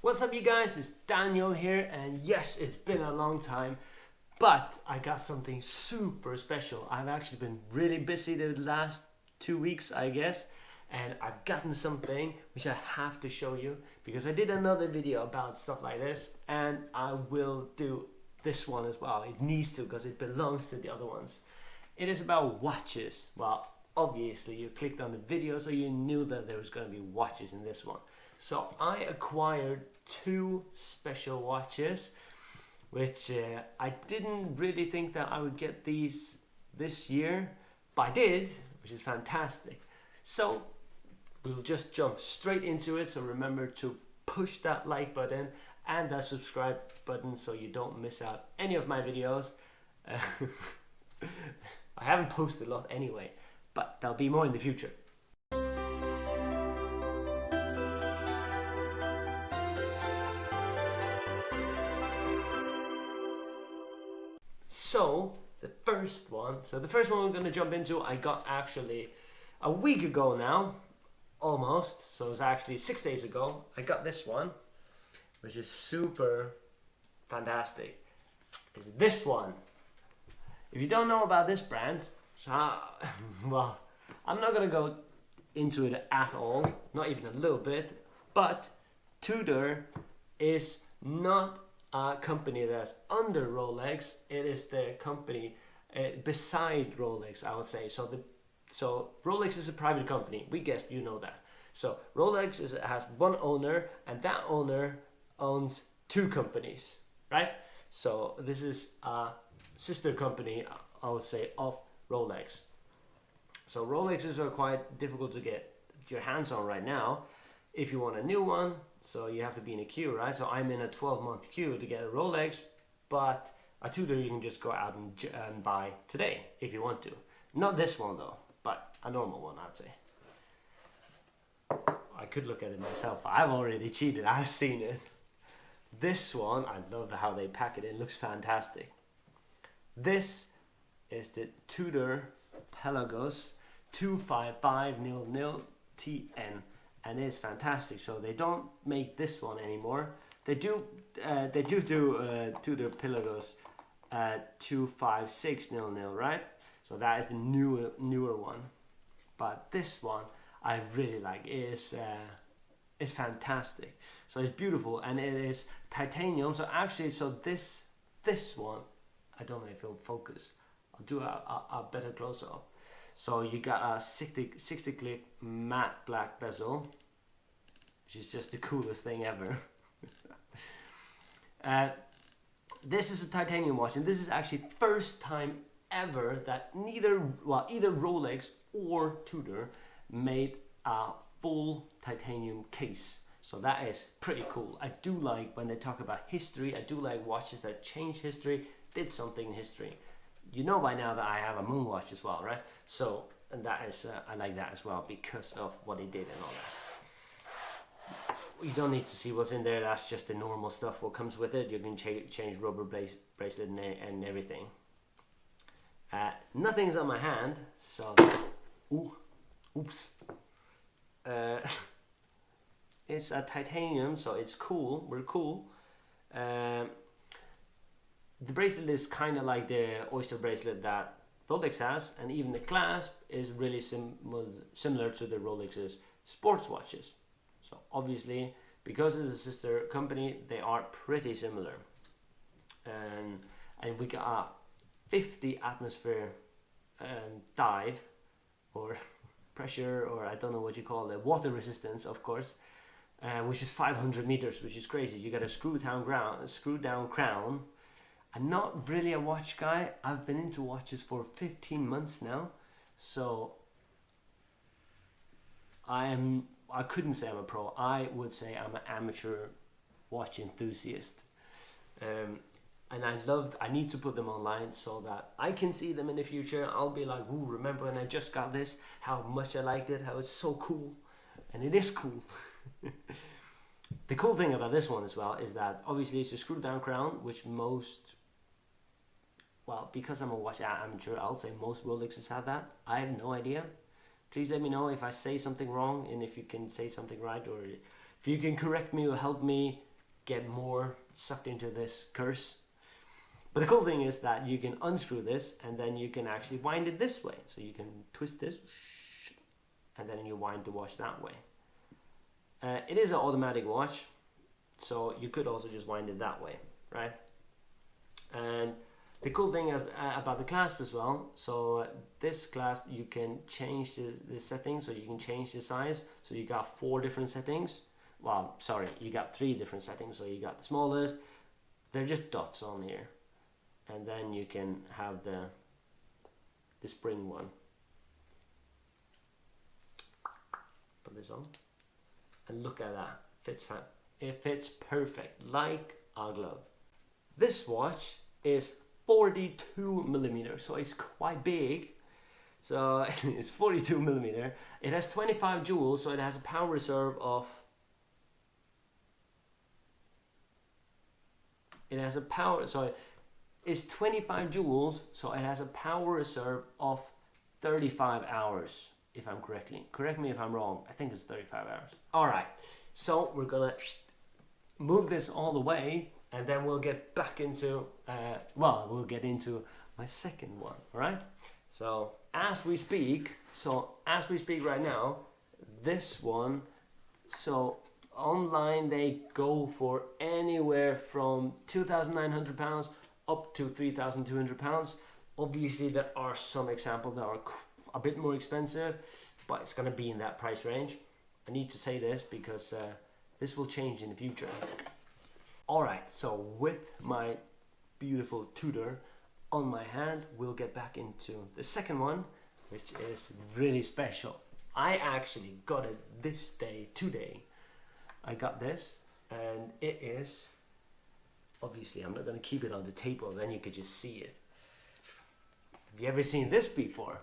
What's up, you guys? It's Daniel here, and yes, it's been a long time, but I got something super special. I've actually been really busy the last 2 weeks, I guess, and I've gotten something which I have to show you because I did another video about stuff like this, and I will do this one as well. It needs to because it belongs to the other ones. It is about watches. Well, obviously you clicked on the video, so you knew that there was going to be watches in this one. So I acquired two special watches, which I didn't really think that I would get these this year, but I did, which is fantastic. So we'll just jump straight into it. So remember to push that like button and that subscribe button so you don't miss out any of my videos. I haven't posted a lot anyway, but there'll be more in the future. So the first one we're going to jump into, I got actually a week ago now, almost. So it's actually 6 days ago. I got this one, which is super fantastic. It's this one. If you don't know about this brand, well, I'm not going to go into it at all, not even a little bit, but Tudor is not a company that's under Rolex. It is the company beside Rolex, I would say. So Rolex is a private company. We guess you know that. So Rolex has one owner, and that owner owns two companies, right? So this is a sister company, I would say, of Rolex. So Rolexes are quite difficult to get your hands on right now if you want a new one. So you have to be in a queue, right? So I'm in a 12-month queue to get a Rolex, but a Tudor you can just go out and buy today if you want to. Not this one though, but a normal one, I'd say. I could look at it myself, but I've already cheated. I've seen it. This one, I love how they pack it. It looks fantastic. This is the Tudor Pelagos 25500 TN. And it's fantastic. So they don't make this one anymore. They do Tudor Pelagos 25600, right? So that is the newer one. But this one I really like. It's fantastic. So it's beautiful, and it is titanium. So actually, this one, I don't know if it'll focus. I'll do a better close up. So you got a 60 click matte black bezel, which is just the coolest thing ever. This is a titanium watch, and this is actually first time ever that either Rolex or Tudor made a full titanium case. So that is pretty cool. I do like when they talk about history. I do like watches that change history, did something in history. You know by now that I have a moon watch as well, right? So, and that is, I like that as well because of what he did and all that. You don't need to see what's in there. That's just the normal stuff. What comes with it, you can change rubber bracelet and everything. Nothing's on my hand, so oops. It's a titanium, so it's cool. We're cool. The bracelet is kind of like the oyster bracelet that Rolex has, and even the clasp is really similar to the Rolex's sports watches. So obviously, because it's a sister company, they are pretty similar. And we got a 50 atmosphere dive, or pressure, or I don't know what you call it, water resistance, of course, which is 500 meters, which is crazy. You got a screw down crown. I'm not really a watch guy. I've been into watches for 15 months now, so I couldn't say I'm a pro. I would say I'm an amateur watch enthusiast. And I need to put them online so that I can see them in the future. I'll be like, ooh, remember when I just got this, how much I liked it, how it's so cool. And it is cool. The cool thing about this one as well is that obviously it's a screw down crown, which because I'm a watch amateur, I'll say most Rolexes have that. I have no idea. Please let me know if I say something wrong, and if you can say something right, or if you can correct me or help me get more sucked into this curse. But the cool thing is that you can unscrew this and then you can actually wind it this way. So you can twist this and then you wind the watch that way. It is an automatic watch, so you could also just wind it that way, right? And the cool thing about the clasp as well, so this clasp you can change the settings, so you can change the size. So you got 4 different settings. Well, sorry, you got 3 different settings. So you got the smallest, they're just dots on here. And then you can have the spring one. Put this on. And look at that, it fits perfect, like a glove. This watch is 42 millimeters, so it's quite big. So it's 42 millimeter. It has 25 joules, so it has a power reserve of. It's 25 joules, so it has a power reserve of 35 hours. If I'm correct me if I'm wrong. I think it's 35 hours. All right, so we're gonna move this all the way, and then we'll get back into we'll get into my second one. All right, so as we speak right now, this one, so online they go for anywhere from £2,900 up to £3,200. Obviously there are some examples that are a bit more expensive, but it's going to be in that price range. I need to say this because this will change in the future. Alright, so with my beautiful Tudor on my hand, we'll get back into the second one, which is really special. I actually got it this day, today. I got this, and it is, obviously I'm not going to keep it on the table, then you could just see it. Have you ever seen this before?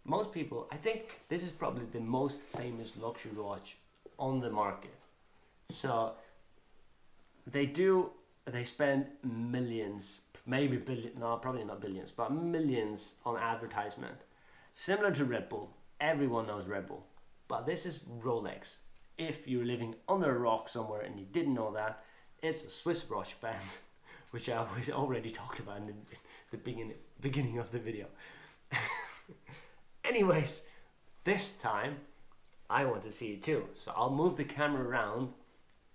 Most people, I think this is probably the most famous luxury watch on the market. So they spend millions, maybe billion, no, probably not billions, but millions on advertisement. Similar to Red Bull, everyone knows Red Bull, but this is Rolex. If you're living under a rock somewhere and you didn't know that, it's a Swiss watch brand, which I already talked about in the beginning of the video. Anyways, this time I want to see it too. So I'll move the camera around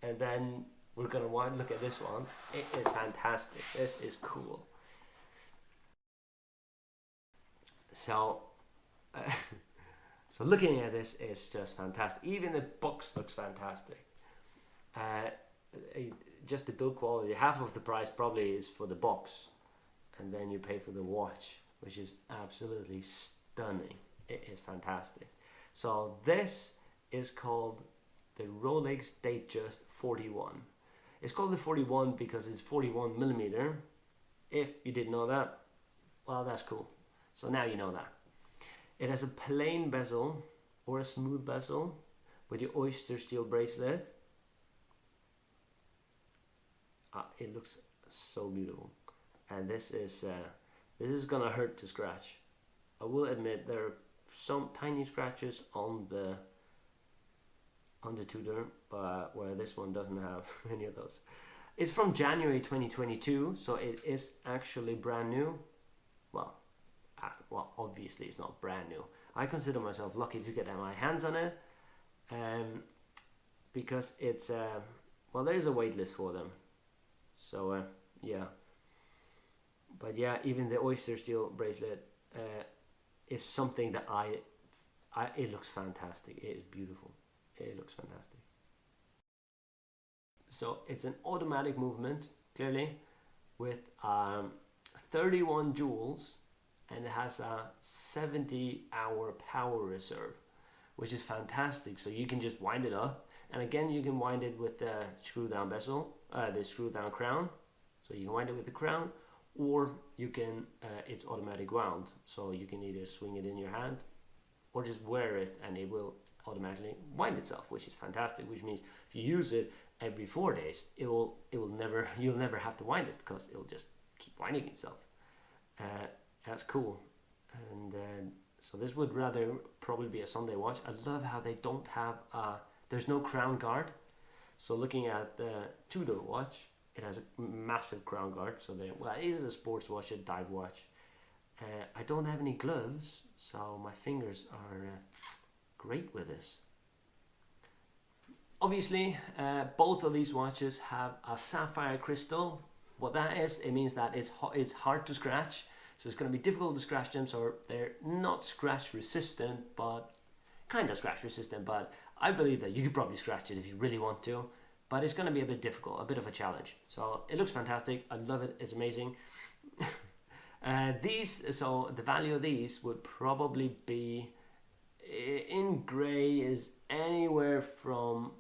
and then we're gonna look at this one. It is fantastic. This is cool. So, so looking at this is just fantastic. Even the box looks fantastic. Just the build quality, half of the price probably is for the box, and then you pay for the watch, which is absolutely stunning. It is fantastic. So this is called the Rolex Datejust 41. It's called the 41 because it's 41 millimeter. If you didn't know that, well, that's cool. So now you know that. It has a plain bezel or a smooth bezel with the oyster steel bracelet. It looks so beautiful, and this is gonna hurt to scratch. I will admit there are some tiny scratches on the Tudor, but where this one doesn't have any of those. It's from January 2022, so it is actually brand new. Well, obviously it's not brand new. I consider myself lucky to get my hands on it, because it's well, there's a wait list for them. So yeah, but yeah, even the oyster steel bracelet is something that it looks fantastic. It is beautiful. It looks fantastic. So it's an automatic movement, clearly, with 31 joules, and it has a 70-hour power reserve, which is fantastic. So you can just wind it up, and again you can wind it with the screw down bezel, the screw down crown. So you can wind it with the crown, or you can it's automatic wound, so you can either swing it in your hand or just wear it and it will automatically wind itself, which is fantastic. Which means if you use it every 4 days, you'll never have to wind it, because it'll just keep winding itself. That's cool. And so this would rather probably be a Sunday watch. I love how they don't have there's no crown guard, So looking at the Tudor watch, it has a massive crown guard. So well, it is a sports watch, a dive watch. I don't have any gloves, so my fingers are great with this. Obviously, both of these watches have a sapphire crystal. What that is, it means that it's hard to scratch. So it's going to be difficult to scratch them. So they're not scratch resistant, but kind of scratch resistant. But I believe that you could probably scratch it if you really want to. But it's going to be a bit difficult, a bit of a challenge. So it looks fantastic. I love it. It's amazing. So the value of these would probably be, in grey, is anywhere from,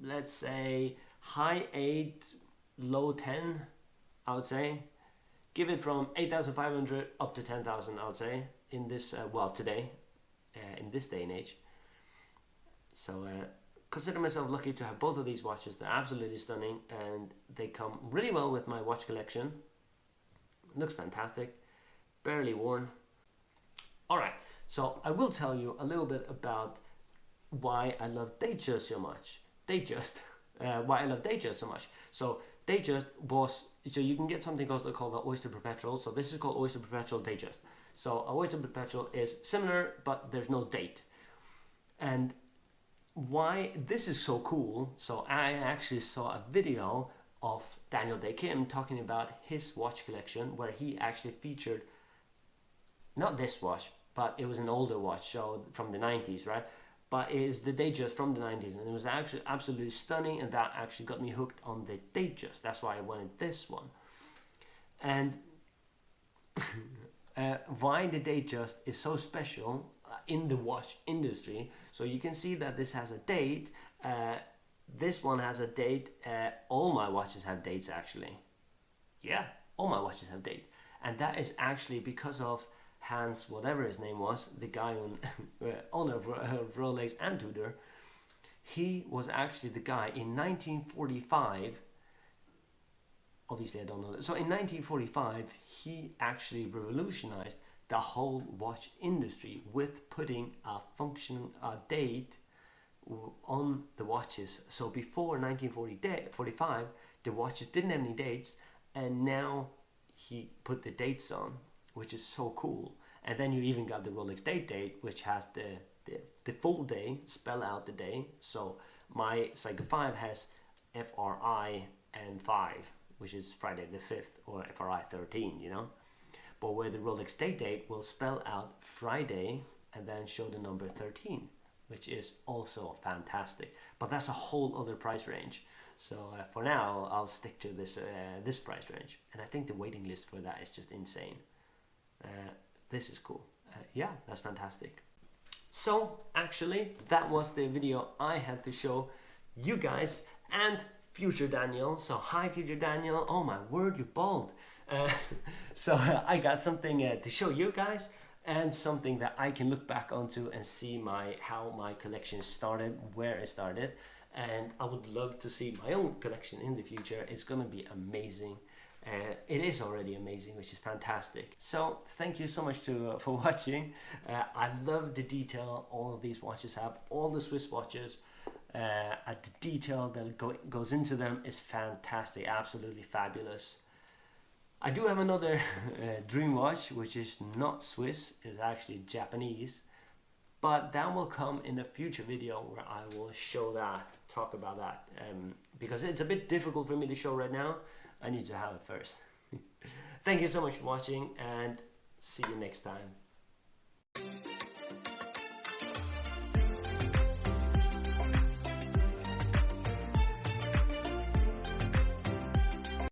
let's say, high 8, low 10, I would say. Give it from 8,500 up to 10,000, I would say, in this, today, in this day and age. So consider myself lucky to have both of these watches. They're absolutely stunning, and they come really well with my watch collection. Looks fantastic, barely worn. Alright, so I will tell you a little bit about why I love Datejust so much. Why I love Datejust so much. So Datejust so you can get something called the Oyster Perpetual. So this is called Oyster Perpetual Datejust. So a Oyster Perpetual is similar, but there's no date. And why this is so cool, so I actually saw a video of Daniel Day Kim talking about his watch collection, where he actually featured not this watch, but it was an older watch, so from the 90s, right? But it is the Datejust from the 90s, and it was actually absolutely stunning, and that actually got me hooked on the Datejust. That's why I wanted this one. And why the Datejust is so special in the watch industry. So you can see that this has a date. This one has a date. All my watches have dates, actually. Yeah, all my watches have date. And that is actually because of Hans, whatever his name was, the guy who owner of Rolex and Tudor. He was actually the guy in 1945. Obviously, I don't know that. So in 1945, he actually revolutionized the whole watch industry with putting a date on the watches. So before 1945, the watches didn't have any dates, and now he put the dates on, which is so cool. And then you even got the Rolex Date, which has the full day, spell out the day. So my Psycho 5 has FRI and 5, which is Friday the 5th, or FRI 13, you know. But where the Rolex Date will spell out Friday and then show the number 13, which is also fantastic. But that's a whole other price range. So for now, I'll stick to this price range. And I think the waiting list for that is just insane. This is cool. Yeah, that's fantastic. So actually, that was the video I had to show you guys and future Daniel. So hi, future Daniel. Oh my word, you're bald. So I got something to show you guys, and something that I can look back onto and see how my collection started, where it started. And I would love to see my own collection in the future. It's gonna be amazing. It is already amazing, which is fantastic. So thank you so much for watching. I love the detail all of these watches have. All the Swiss watches, the detail that goes into them is fantastic, absolutely fabulous. I do have another dream watch, which is not Swiss, it's actually Japanese. But that will come in a future video where I will show that, talk about that, because it's a bit difficult for me to show right now. I need to have it first. Thank you so much for watching, and see you next time.